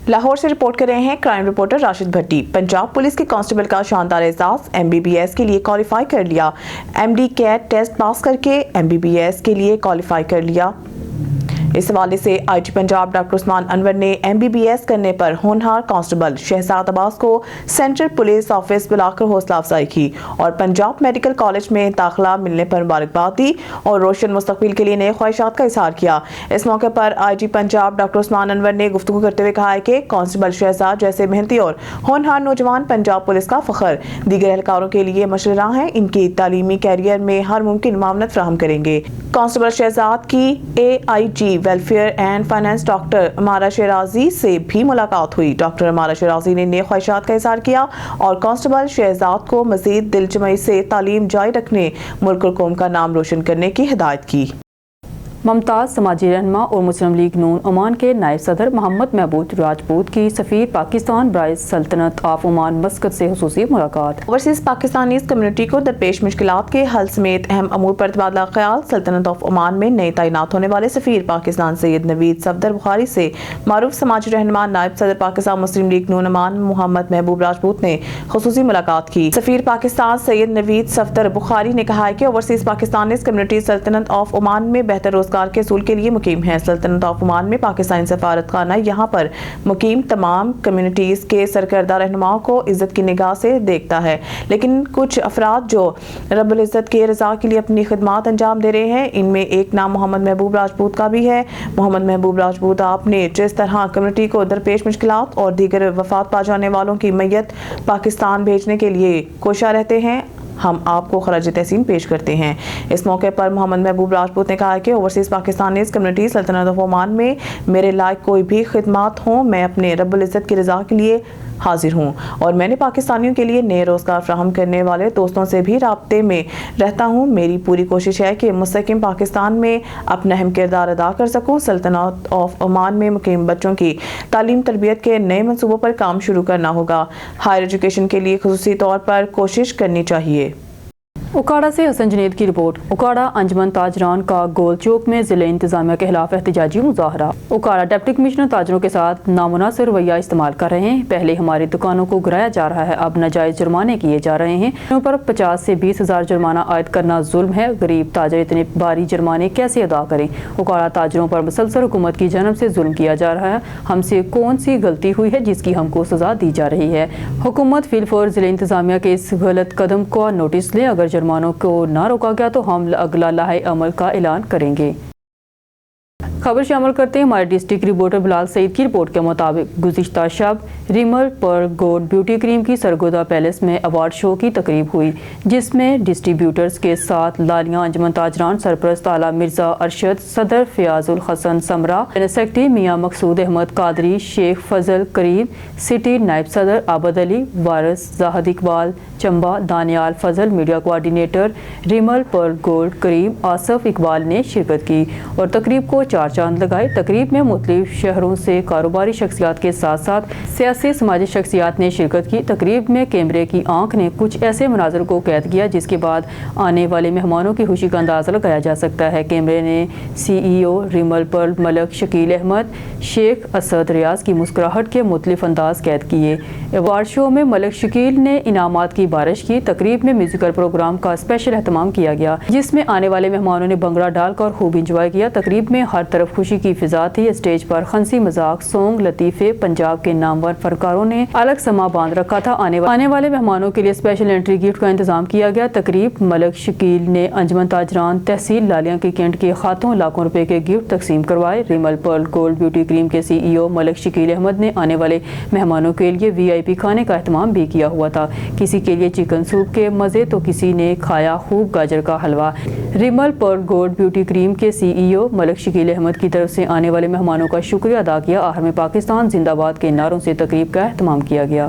لاہور سے رپورٹ کر رہے ہیں کرائم رپورٹر راشد بھٹی۔ پنجاب پولیس کے کانسٹیبل کا شاندار اعزاز، MBBS کے لیے کوالیفائی کر لیا۔ MD کیٹ ٹیسٹ پاس کر کے MBBS کے لیے کوالیفائی کر لیا۔ اس حوالے سے IG پنجاب ڈاکٹر عثمان انور نے MBBS کرنے پر ہونہار کانسٹیبل شہزاد عباس کو سینٹرل پولیس آفس بلا کر حوصلہ افزائی کی اور پنجاب میڈیکل کالج میں داخلہ ملنے پر مبارکباد دی اور روشن مستقبل کے لیے نئے خواہشات کا اظہار کیا۔ اس موقع پر IG پنجاب ڈاکٹر عثمان انور نے گفتگو کرتے ہوئے کہا ہے کہ کانسٹیبل شہزاد جیسے محنتی اور ہونہار نوجوان پنجاب پولیس کا فخر دیگر اہلکاروں کے لیے مشرراں ہیں، ان کی تعلیمی کیریئر میں ہر ممکن معاونت فراہم کریں گے۔ کانسٹیبل شہزاد کی AIG welfare and finance doctor Amara Shirazi سے بھی ملاقات ہوئی۔ ڈاکٹر امارہ شیرازی نے نئے خواہشات کا اظہار کیا اور کانسٹیبل شہزاد کو مزید دل جمعی سے تعلیم جاری رکھنے، ملک اور قوم کا نام روشن کرنے کی ہدایت کی۔ ممتاز سماجی رہنما اور مسلم لیگ نون عمان کے نائب صدر محمد محبوب راجپوت کی سفیر پاکستان برائے سلطنت آف عمان مسقط سے خصوصی ملاقات۔ اوورسیز پاکستانیز کمیونٹی کو درپیش مشکلات کے حل سمیت اہم امور پر تبادلہ خیال۔ سلطنت آف عمان میں نئے تعینات ہونے والے سفیر پاکستان سید نوید صفدر بخاری سے معروف سماجی رہنما نائب صدر پاکستان مسلم لیگ نون عمان محمد محبوب راجپوت نے خصوصی ملاقات کی۔ سفیر پاکستان سید نوید صفدر بخاری نے کہا ہے کہ اوورسیز پاکستانیز کمیونٹی سلطنت آف عمان میں بہتر روزگار کے حصول کے لیے مقیم ہے۔ سلطنت آف عمان میں پاکستانی سفارت خانہ یہاں پر مقیم تمام کمیونٹیز کے سرکردہ رہنماؤں کو عزت کی نگاہ سے دیکھتا ہے، لیکن کچھ افراد جو رب العزت کے رضا کے لیے اپنی خدمات انجام دے رہے ہیں، ان میں ایک نام محمد محبوب راجپوت کا بھی ہے۔ محمد محبوب راجپوت آپ نے جس طرح کمیونٹی کو درپیش مشکلات اور دیگر وفات پا جانے والوں کی میت پاکستان بھیجنے کے لیے کوشاں رہتے ہیں، ہم آپ کو خراج تحسین پیش کرتے ہیں۔ اس موقع پر محمد محبوب راجپوت نے کہا کہ اوورسیز پاکستانیز کمیونٹی سلطنت آف عمان میں میرے لائق کوئی بھی خدمات ہوں، میں اپنے رب العزت کی رضا کے لیے حاضر ہوں اور میں نے پاکستانیوں کے لیے نئے روزگار فراہم کرنے والے دوستوں سے بھی رابطے میں رہتا ہوں۔ میری پوری کوشش ہے کہ مستحکم پاکستان میں اپنا اہم کردار ادا کر سکوں۔ سلطنت آف عمان میں مقیم بچوں کی تعلیم تربیت کے نئے منصوبوں پر کام شروع کرنا ہوگا۔ ہائر ایجوکیشن کے لیے خصوصی طور پر کوشش کرنی چاہیے۔ اکاڑا سے حسن جنید کی رپورٹ۔ اکاڑا انجمن تاجران کا گول چوک میں ضلع انتظامیہ کے خلاف احتجاجی مظاہرہ۔ اکاڑا ڈپٹی کمشنر تاجروں کے ساتھ نامناسب رویہ استعمال کر رہے ہیں۔ پہلے ہماری دکانوں کو گرایا جا رہا ہے، اب ناجائز جرمانے کیے جا رہے ہیں۔ ان پر 50 سے 20 ہزار جرمانہ عائد کرنا ظلم ہے۔ غریب تاجر اتنے بھاری جرمانے کیسے ادا کریں؟ اکاڑا تاجروں پر مسلسل حکومت کی جانب سے ظلم کیا جا رہا ہے۔ ہم سے کون سی غلطی ہوئی ہے جس کی ہم کو سزا دی جا رہی ہے؟ حکومت فی الفور ضلع انتظامیہ کے اس غلط قدم کو نوٹس لیں۔ اگر جرمانوں کو نہ روکا گیا تو ہم اگلا لاہے عمل کا اعلان کریں گے۔ خبر شامل کرتے ہیں ہمارے ڈسٹرکٹ رپورٹر بلال سعید کی رپورٹ کے مطابق گزشتہ شب ریمر پر گوڈ بیوٹی کریم کی سرگودا پیلس میں ایوارڈ شو کی تقریب ہوئی، جس میں ڈسٹریبیوٹرز کے ساتھ لالیاں انجمن تاجران سرپرست اعلیٰ مرزا ارشد، صدر فیاض الحسن سمرا، سیکرٹری میاں مقصود احمد قادری، شیخ فضل کریم سٹی، نائب صدر عابد علی وارث، زاہد اقبال چمبا، دانیال فضل، میڈیا کوآرڈینیٹر ریمر پر گولڈ کریم آصف اقبال نے شرکت کی اور تقریب کو چار چاند لگائے۔ تقریب میں مختلف شہروں سے کاروباری شخصیات کے ساتھ ساتھ سیاسی سماجی شخصیات نے شرکت کی۔ تقریب میں کیمرے کی آنکھ نے کچھ ایسے مناظر کو قید کیا جس کے بعد آنے والے مہمانوں کی خوشی کا اندازہ لگایا جا سکتا ہے۔ کیمرے نے CEO ریمر پر ملک شکیل احمد، شیخ اسد ریاض کی مسکراہٹ کے مختلف انداز قید کیے۔ ایوارڈ شو میں ملک شکیل نے انعامات کی بارش کی۔ تقریب میں میوزیکل پروگرام کا اسپیشل اہتمام کیا گیا جس میں آنے والے مہمانوں نے بھنگڑا ڈال کر خوب انجوائے کیا۔ تقریب میں ہر طرف خوشی کی فضا تھی۔ اسٹیج پر ہنسی مذاق، سونگ، لطیفے، پنجاب کے نامور فنکاروں نے الگ سما باندھ رکھا تھا۔ آنے والے مہمانوں کے لیے اسپیشل انٹری گفٹ کا انتظام کیا گیا۔ تقریب ملک شکیل نے انجمن تاجران تحصیل لالیاں کی کینٹ کے ہاتھوں لاکھوں روپے کے گفٹ تقسیم کروائے۔ ریمل پرل گولڈ بیوٹی کریم کے CEO ملک شکیل احمد نے آنے والے مہمانوں کے لیے VIP کھانے کا اہتمام بھی کیا ہوا تھا۔ کسی کے لیے چکن سوپ کے مزے تو کسی نے کھایا خوب گاجر کا حلوہ۔ ریمل پرل گولڈ بیوٹی کریم کے CEO ملک شکیل احمد کی طرف سے آنے والے مہمانوں کا شکریہ ادا کیا۔ آخر میں پاکستان زندہ باد کے نعروں سے تقریب کا اہتمام کیا گیا۔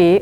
A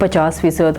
50%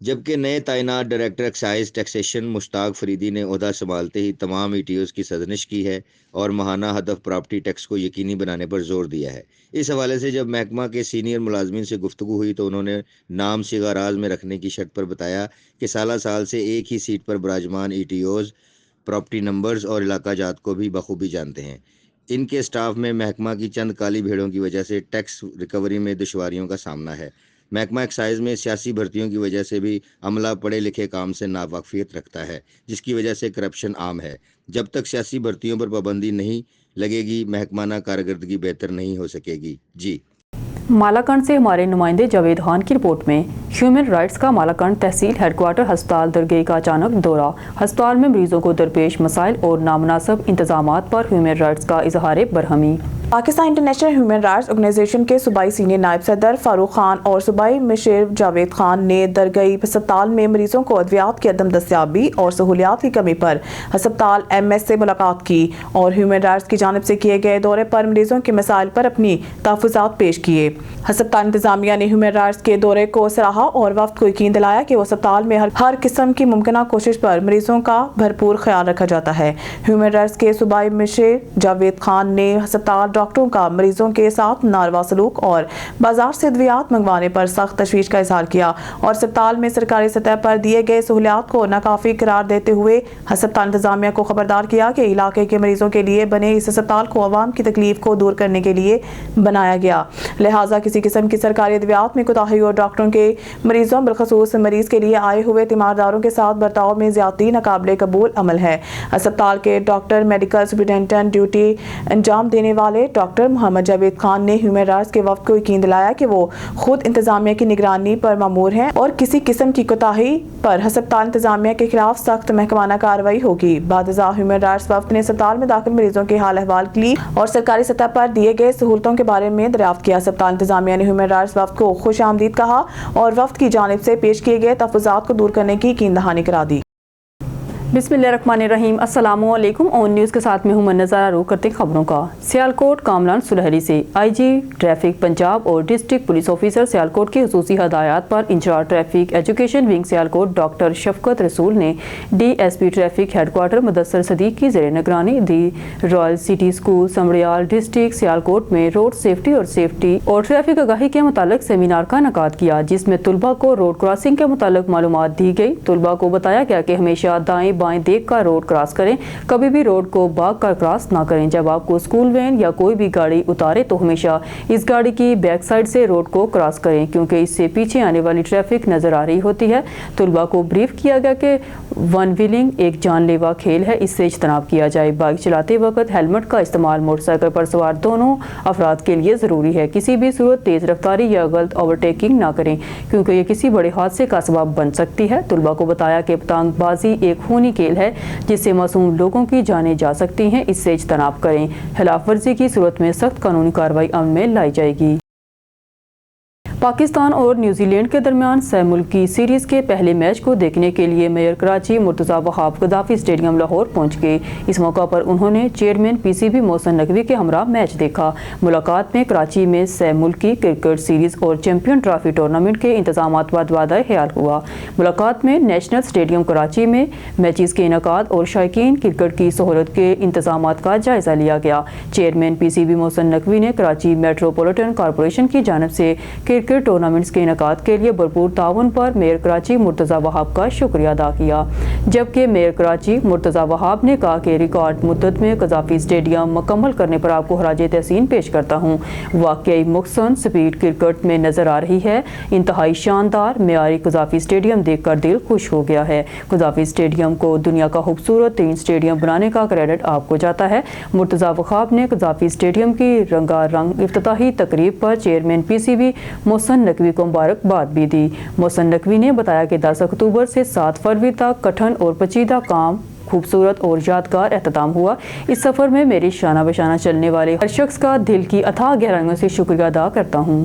جبکہ نئے تعینات ڈائریکٹر ایکسائز ٹیکسیشن مشتاق فریدی نے عہدہ سنبھالتے ہی تمام ETOs کی سرزنش کی ہے اور ماہانہ ہدف پراپرٹی ٹیکس کو یقینی بنانے پر زور دیا ہے۔ اس حوالے سے جب محکمہ کے سینئر ملازمین سے گفتگو ہوئی تو انہوں نے نام صیغہ راز میں رکھنے کی شرط پر بتایا کہ سالہ سال سے ایک ہی سیٹ پر براجمان ETOs پراپرٹی نمبرز اور علاقہ جات کو بھی بخوبی جانتے ہیں۔ ان کے سٹاف میں محکمہ کی چند کالی بھیڑوں کی وجہ سے ٹیکس ریکوری میں دشواریوں کا سامنا ہے۔ محکمہ ایکسائز میں سیاسی بھرتیوں کی وجہ سے بھی عملہ پڑھے لکھے کام سے ناواقفیت رکھتا ہے، جس کی وجہ سے کرپشن عام ہے۔ جب تک سیاسی بھرتیوں پر پابندی نہیں لگے گی، محکمانہ کارکردگی بہتر نہیں ہو سکے گی۔ مالاکنڈ سے ہمارے نمائندے جاوید خان کی رپورٹ میں ہیومن رائٹس کا مالاکنڈ تحصیل ہیڈ کوارٹر ہسپتال درگئی کا اچانک دورہ۔ ہسپتال میں مریضوں کو درپیش مسائل اور نامناسب انتظامات پر ہیومن رائٹس کا اظہار برہمی۔ Pakistan international human rights organisation کے صوبائی سینئر نائب صدر فاروق خان اور صوبائی مشیر جاوید خان نے درگئی ہسپتال میں مریضوں کو ادویات کی عدم دستیابی اور سہولیات کی کمی پر ہسپتال MS سے ملاقات کی اور ہیومن رائٹس کی جانب سے کیے گئے دورے پر مریضوں کے مسائل پر اپنی تحفظات پیش کیے۔ ہسپتال انتظامیہ نے ہیومن رائٹس کے دورے کو سراہا اور وفد کو یقین دلایا کہ وہ ہسپتال میں ہر قسم کی ممکنہ کوشش پر مریضوں کا بھرپور خیال رکھا جاتا ہے۔ ہیومن رائٹس کے صوبائی مشیر جاوید خان نے ہسپتال ڈاکٹروں کا مریضوں کے ساتھ ناروا سلوک اور بازار سے ادویات منگوانے پر سخت تشویش کا اظہار کیا اور ہسپتال میں سرکاری سطح پر دیے گئے سہولیات کو ناکافی قرار دیتے ہوئے ہسپتال انتظامیہ کو خبردار کیا کہ علاقے کے مریضوں کے لیے بنے اس ہسپتال کو عوام کی تکلیف کو دور کرنے کے لیے بنایا گیا، لہٰذا کسی قسم کی سرکاری ادویات میں کوتاہی اور ڈاکٹروں کے مریضوں بالخصوص مریض کے لیے آئے ہوئے تیمارداروں کے ساتھ برتاؤ میں زیادتی ناقابل قبول عمل ہے۔ ہسپتال کے ڈاکٹر میڈیکل سپرنٹینڈنٹ ڈیوٹی انجام دینے والے ڈاکٹر محمد جاوید خان نے ہیومن رائٹس کے وفد کو یقین دلایا کہ وہ خود انتظامیہ کی نگرانی پر مامور ہیں اور کسی قسم کی کوتاہی پر ہسپتال انتظامیہ کے خلاف سخت محکمانہ کارروائی ہوگی۔ بعد ازاں ہیومن رائٹس وفد نے ہسپتال میں داخل مریضوں کے حال احوال لی اور سرکاری سطح پر دیے گئے سہولتوں کے بارے میں دریافت کیا۔ ہسپتال انتظامیہ نے ہیومن رائٹس وفد کو خوش آمدید کہا اور وفد کی جانب سے پیش کیے گئے تحفظات کو دور کرنے کی یقین دہانی کرا دی۔ بسم اللہ الرحمن الرحیم۔ السلام علیکم۔ اون نیوز کے ساتھ میں ہوں نظارہ رو کرتے خبروں کا۔ سیالکوٹ کاملان سلہری سے IG ٹریفک پنجاب اور ڈسٹرکٹ پولیس آفیسر سیالکوٹ کی خصوصی ہدایات پر incharge traffic education wing Sialkot doctor Shafqat Rasool نے DSP traffic head quarter Mudassar Siddique کی زیر نگرانی the royal city school Sambrial district Sialkot میں روڈ سیفٹی اور ٹریفک آگاہی کے متعلق سیمینار کا انعقاد کیا، جس میں طلباء کو روڈ کراسنگ کے متعلق معلومات دی گئی۔ طلباء کو بتایا گیا کہ ہمیشہ دائیں بائیں دیکھ کر روڈ کراس کریں، کبھی بھی روڈ کو بھاگ کر کراس نہ کریں۔ جب آپ کو اسکول وین یا کوئی بھی گاڑی اتارے تو ہمیشہ اس گاڑی کی بیک سائڈ سے روڈ کو کراس کریں، کیونکہ اس سے پیچھے آنے والی ٹریفک نظر آ رہی ہوتی ہے۔ طلباء کو بریف کیا گیا کہ ون ویلنگ ایک جان لیوا کھیل ہے، اس سے اجتناب کیا جائے۔ بائک چلاتے وقت ہیلمٹ کا استعمال موٹر سائیکل پر سوار دونوں افراد کے لیے ضروری ہے۔ کسی بھی صورت تیز رفتاری یا غلط اوورٹیکنگ نہ کریں، کیونکہ یہ کسی بڑے حادثے کا سبب بن سکتی ہے۔ طلباء کو بتایا کہ پتنگ بازی ایک خونی کھیل ہے جس سے معصوم لوگوں کی جانیں جا سکتی ہیں، اس سے اجتناب کریں۔ خلاف ورزی کی صورت میں سخت قانونی کارروائی عمل میں لائی جائے گی۔ پاکستان اور نیوزی لینڈ کے درمیان سہ ملکی سیریز کے پہلے میچ کو دیکھنے کے لیے میئر کراچی مرتضی وہاب قذافی اسٹیڈیم لاہور پہنچ گئے۔ اس موقع پر انہوں نے چیئرمین PCB محسن نقوی کے ہمراہ میچ دیکھا۔ ملاقات میں کراچی میں سہ ملکی کرکٹ سیریز اور چیمپئن ٹرافی ٹورنامنٹ کے انتظامات پر تبادلہ خیال ہوا۔ ملاقات میں نیشنل اسٹیڈیم کراچی میں میچز کے انعقاد اور شائقین کرکٹ کی سہولت کے انتظامات کا جائزہ لیا گیا۔ چیئرمین PCB محسن نقوی نے کراچی میٹروپولیٹن کارپوریشن کی جانب سے کرکٹ ٹورنامنٹس کے انعقاد کے لیے بھرپور تعاون پر میئر کراچی مرتضی وہاب کا شکریہ ادا کیا، جبکہ میئر کراچی مرتضی وہاب نے کہا کہ ریکارڈ مدت میں قذافی اسٹیڈیم مکمل کرنے پر آپ کو خراج تحسین پیش کرتا ہوں۔ واقعی مخصن سپیڈ کرکٹ میں نظر آ رہی ہے، انتہائی شاندار معیاری قذافی اسٹیڈیم دیکھ کر دل خوش ہو گیا ہے۔ قذافی اسٹیڈیم کو دنیا کا خوبصورت ترین اسٹیڈیم بنانے کا کریڈٹ آپ کو جاتا ہے۔ مرتضی وہاب نے قذافی اسٹیڈیم کی رنگا رنگ افتتاحی تقریب پر چیئرمین PCB محسن نقوی کو مبارکباد بھی دی۔ محسن نقوی نے بتایا کہ 10 اکتوبر سے 7 فروری تک کٹھن اور پیچیدہ کام خوبصورت اور یادگار اختتام ہوا۔ اس سفر میں میری شانہ بشانہ چلنے والے ہر شخص کا دل کی اتھاہ گہرائیوں سے شکریہ ادا کرتا ہوں۔